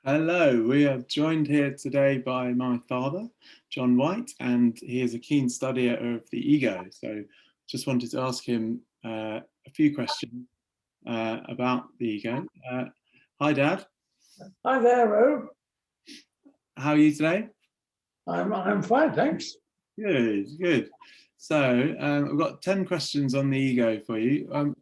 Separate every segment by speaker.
Speaker 1: Hello, we are joined here today by my father, John White, and he is a keen studier of the ego. So just wanted to ask him a few questions about the ego. Hi, Dad.
Speaker 2: Hi there, Rob.
Speaker 1: How are you today?
Speaker 2: I'm fine, thanks.
Speaker 1: Good, good. So I've got 10 questions on the ego for you.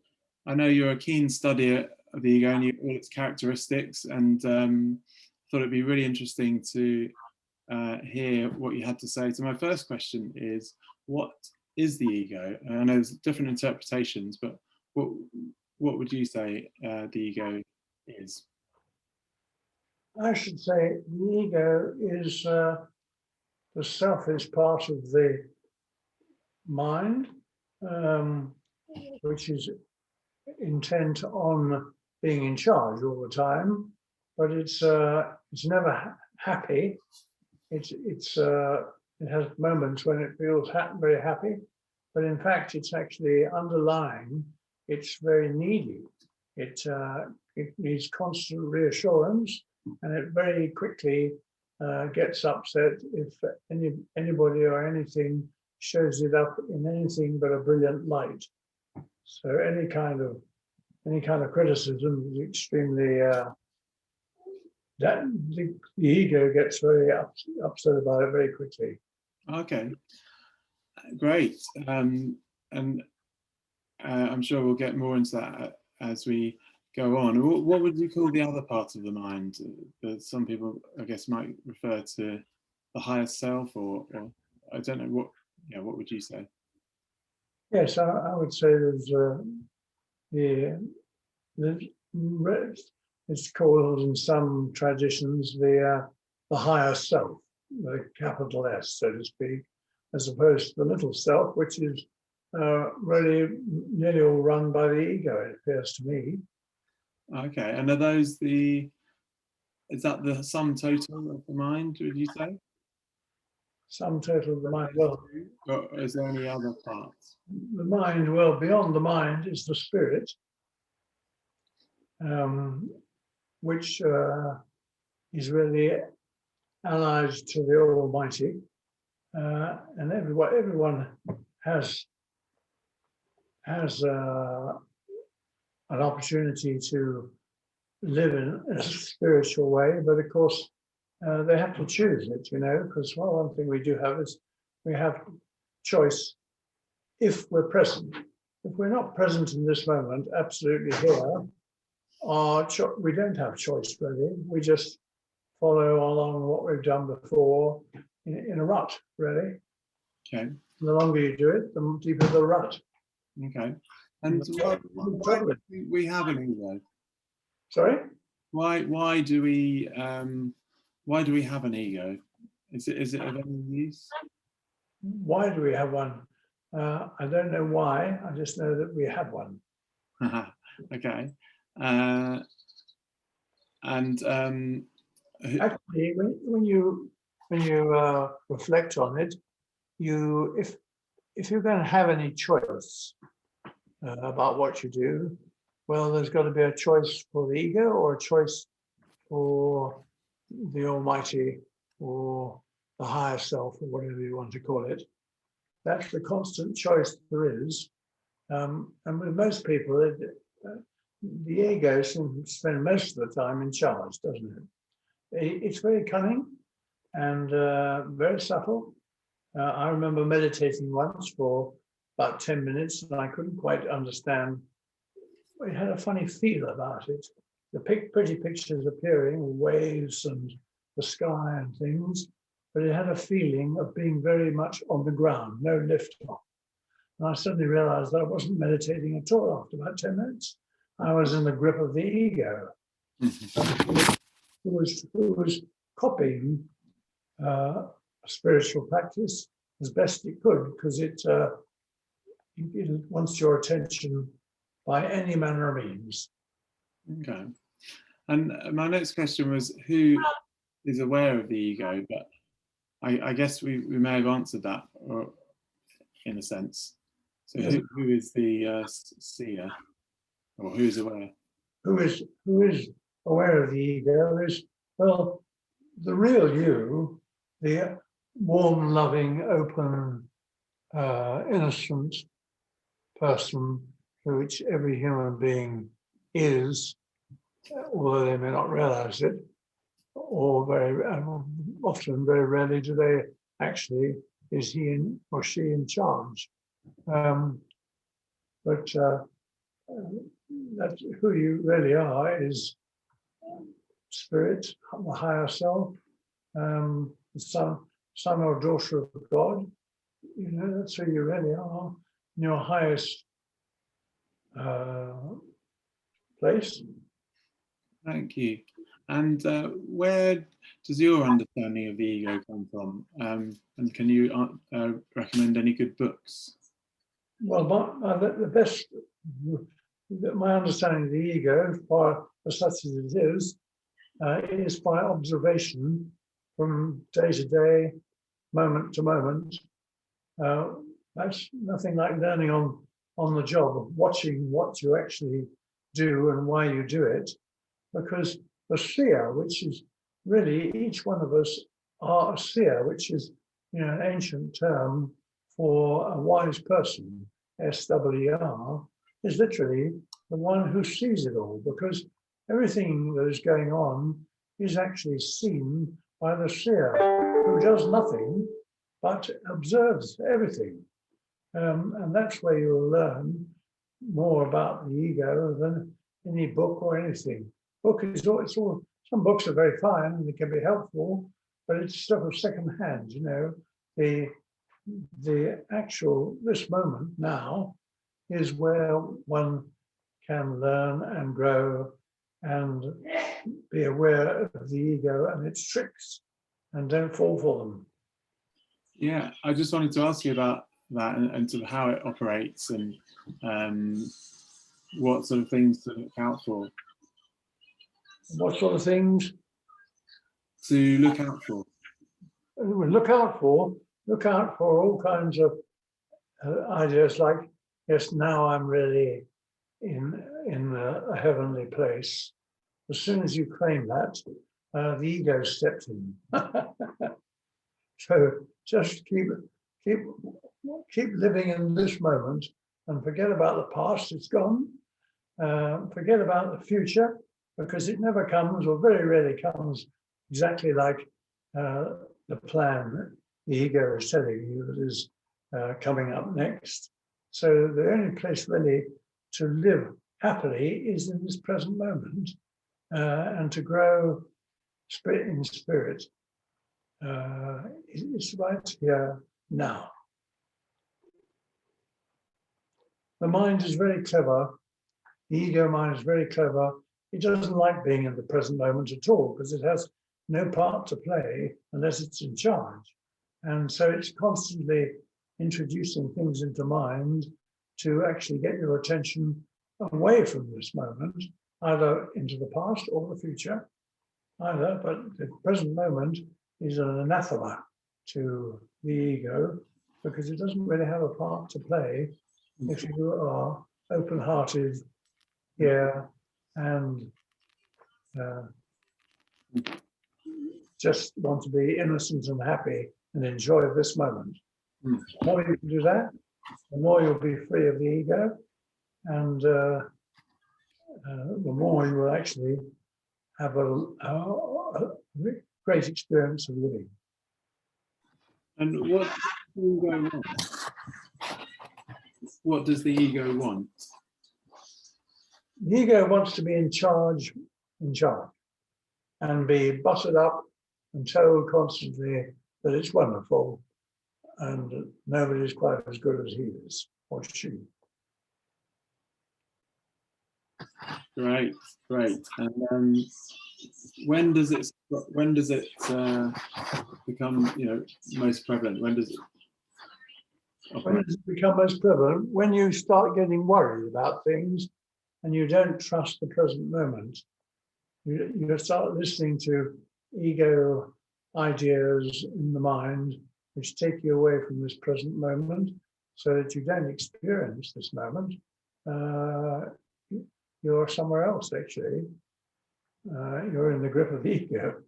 Speaker 1: I know you're a keen studier of the ego and all its characteristics, and thought it'd be really interesting to hear what you had to say. So my first question is, what is the ego? I know there's different interpretations, but what what would you say the ego is?
Speaker 2: I should say the ego is the self is part of the mind, um, which is intent on being in charge all the time, but it's never happy. It has moments when it feels very happy, but in fact, it's actually underlying. It's very needy. It needs constant reassurance, and it very quickly gets upset if anybody or anything shows it up in anything but a brilliant light. So any kind of criticism is extremely that the ego gets very upset about it very quickly.
Speaker 1: Okay, great. And I'm sure we'll get more into that as we go on. What would you call the other part of the mind that some people, I guess, might refer to the higher self, or I don't know what. Yeah, what would you say?
Speaker 2: Yes, I would say there's the it's called in some traditions the higher self, the capital S, so to speak, as opposed to the little self, which is really nearly all run by the ego, it appears to me.
Speaker 1: Okay, and are those is that the sum total of the mind, would you say?
Speaker 2: Sum total of the mind. Well,
Speaker 1: Or is there any other parts?
Speaker 2: the mind, well, beyond the mind is the spirit, um, which is really allied to the Almighty. And everyone has an opportunity to live in a spiritual way, but of course they have to choose it, because one thing we do have is we have choice if we're present. If we're not present in this moment, absolutely here, we don't have choice really. We just follow along what we've done before in a rut, really.
Speaker 1: Okay.
Speaker 2: The longer you do it, the deeper the rut.
Speaker 1: Okay. And why do we have an ego?
Speaker 2: Sorry?
Speaker 1: Why do we have an ego? Is it of any use?
Speaker 2: Why do we have one? I don't know why. I just know that we have one.
Speaker 1: Okay. And
Speaker 2: Actually, when you reflect on it, if you're going to have any choice about what you do, well, there's got to be a choice for the ego or a choice for the Almighty or the higher self or whatever you want to call it. That's the constant choice there is. And with most people, the ego seems to spend most of the time in charge, doesn't it? It's very cunning and very subtle. I remember meditating once for about 10 minutes and I couldn't quite understand. It had a funny feel about it. The pretty pictures appearing, waves and the sky and things, but it had a feeling of being very much on the ground, no lift off. And I suddenly realized that I wasn't meditating at all after about 10 minutes. I was in the grip of the ego, who was copying a spiritual practice as best it could, because it wants your attention by any manner of means.
Speaker 1: okay. And my next question was, who is aware of the ego? But I guess we may have answered that, or in a sense. So who is the seer, or who is aware?
Speaker 2: Who is aware of the ego is Well, the real you, the warm, loving, open, innocent person, which every human being is, although they may not realize it, or very often, very rarely do they actually, is he or she in charge. But that's who you really are, is spirit, the higher self, the son or daughter of God. You know, that's who you really are, in your highest place.
Speaker 1: Thank you. And where does your understanding of the ego come from? And can you recommend any good books?
Speaker 2: Well, the best, my understanding of the ego, as such as it is by observation from day to day, moment to moment. That's nothing like learning on the job, watching what you actually do and why you do it, because the seer, which is really each one of us are a seer, which is, you know, an ancient term for a wise person, SWR, is literally the one who sees it all, because everything that is going on is actually seen by the seer, who does nothing but observes everything. And that's where you'll learn more about the ego than any book or anything. Some books are very fine and they can be helpful, but it's stuff of second hand, you know. The actual, this moment now is where one can learn and grow and be aware of the ego and its tricks, and don't fall for them.
Speaker 1: Yeah, I just wanted to ask you about that and sort of how it operates and what sort of things to look out for.
Speaker 2: What sort of things
Speaker 1: to look out for?
Speaker 2: Look out for all kinds of ideas like, yes, now I'm really in a heavenly place. As soon as you claim that, the ego steps in. So just keep living in this moment and forget about the past. It's gone. Forget about the future, because it never comes, or very rarely comes, exactly like the plan the ego is telling you that is coming up next. So the only place really to live happily is in this present moment, and to grow in spirit is right here now. The mind is very clever. The ego mind is very clever. It doesn't like being in the present moment at all, because it has no part to play unless it's in charge. And so it's constantly introducing things into mind to actually get your attention away from this moment, either into the past or the future, either, but the present moment is an anathema to the ego, because it doesn't really have a part to play if you are open-hearted here and just want to be innocent and happy and enjoy this moment. The more you can do that, the more you'll be free of the ego, and the more you will actually have a great experience of living.
Speaker 1: And what does the ego want? What does the ego want?
Speaker 2: The ego wants to be in charge, and be buttered up and told constantly that it's wonderful and nobody's quite as good as he is or she.
Speaker 1: Great. And when does it become, most prevalent? When does it
Speaker 2: become most prevalent? When you start getting worried about things and you don't trust the present moment. You start listening to ego ideas in the mind which take you away from this present moment, so that you don't experience this moment. You're somewhere else, actually. You're in the grip of ego.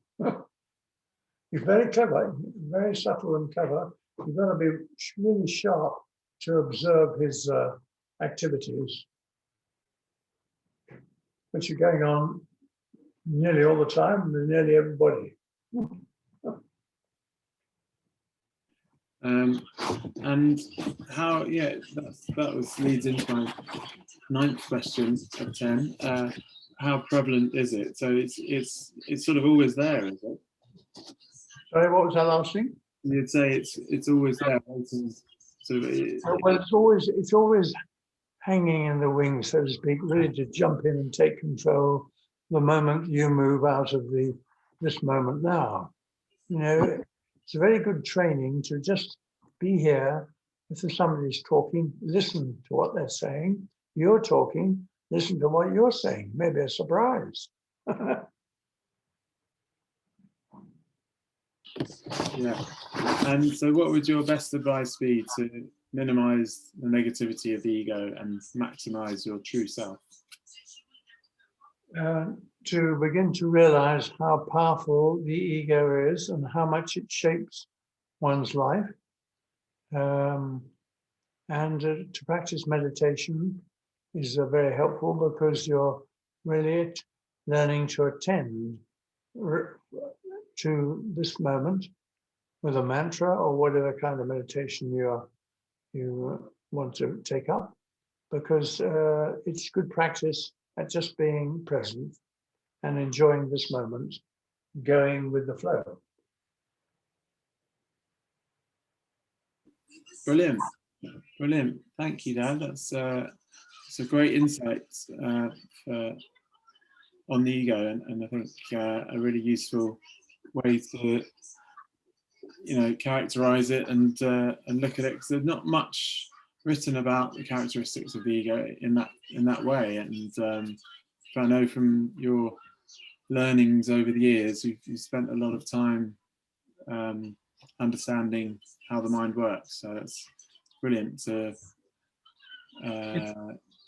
Speaker 2: He's very clever, very subtle and clever. You've got to be really sharp to observe his activities, which are going on nearly all the time with nearly everybody.
Speaker 1: And how? Yeah, leads into my 9th question of 10. How prevalent is it? So it's sort of always there, is it?
Speaker 2: Sorry, what was that last thing?
Speaker 1: You'd say it's always there. Sort of,
Speaker 2: Well, it's always hanging in the wings, so to speak, ready to jump in and take control the moment you move out of this moment now. You know, it's a very good training to just be here. If somebody's talking, listen to what they're saying. You're talking, listen to what you're saying. Maybe a surprise.
Speaker 1: Yeah. And so what would your best advice be to minimize the negativity of the ego and maximize your true self?
Speaker 2: To begin to realize how powerful the ego is and how much it shapes one's life. And to practice meditation is very helpful because you're really learning to attend to this moment with a mantra or whatever kind of meditation you want to take up, because it's good practice at just being present and enjoying this moment, going with the flow.
Speaker 1: Brilliant. Brilliant. Thank you, Dad. That's a great insight on the ego, and I think a really useful way to characterize it and look at it, because there's not much written about the characteristics of the ego in that way. And I know from your learnings over the years, you've spent a lot of time understanding how the mind works. So it's brilliant to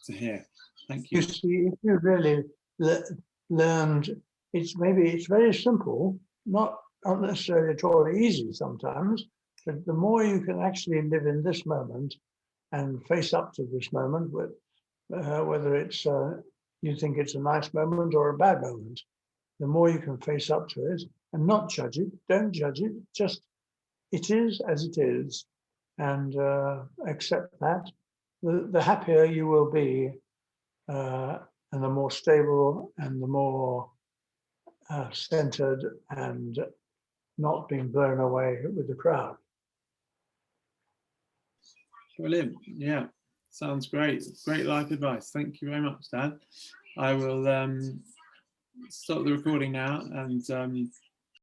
Speaker 1: hear. Thank you.
Speaker 2: You see, if you really learned, it's very simple, not necessarily at all easy sometimes, but the more you can actually live in this moment and face up to this moment, whether it's you think it's a nice moment or a bad moment, the more you can face up to it and not judge it. Don't judge it, just it is as it is, and accept that. The happier you will be, and the more stable and the more centered and not being blown away with the crowd.
Speaker 1: Brilliant. Yeah, sounds great. Great life advice. Thank you very much, Dad. I will stop the recording now and